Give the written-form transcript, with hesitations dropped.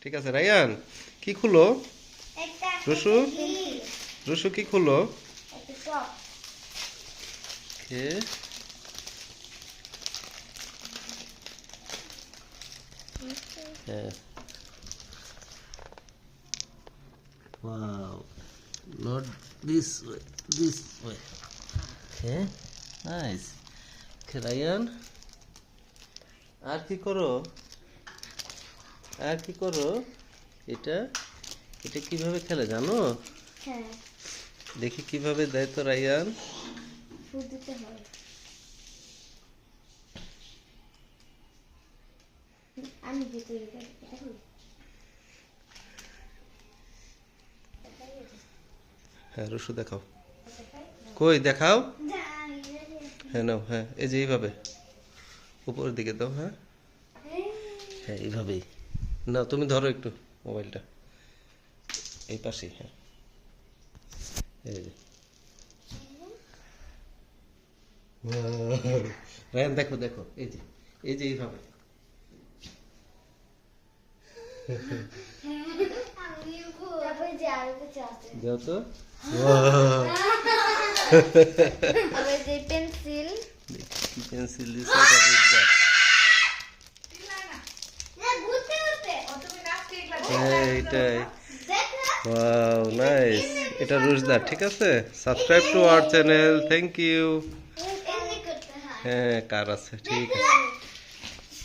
ঠিক আছে রায়ান, কি খুলো? একটা রুশু রুশু কি খুলো? একটা চক কে হ্যাঁ, wow, not this way, this way. Okay, nice. Okay, Ryan, আর কি করো? আর কি করো? এটা এটা কিভাবে খেলে জানো? হ্যাঁ দেখি কিভাবে দেয় তো রায়ান। ফুল দিতে হয় আমি যে তৈরি করি এটা হলো হ্যাঁ রসু দেখাও, কই দেখাও। হ্যাঁ নাও, হ্যাঁ এই যে এইভাবে উপরের দিকে দাও। হ্যাঁ হ্যাঁ এইভাবেই না, তুমি ধরো একটু মোবাইলটা এই পাশেই। হ্যাঁ এই যে রায়ান দেখো দেখো, এই যে এই যে এইভাবে। তারপরে যে আরো কিছু আছে দাও তো। আবার যে পেন্সিল কি পেন্সিল দিছে এটা বুঝবা? না ঘুরতে ঘুরতে হ্যাঁ এইটাই। ওয়াও নাইস, এটা রুশদার। ঠিক আছে, subscribe to our channel, thank you. এমনি করতে হয় হ্যাঁ কার আছে, ঠিক আছে।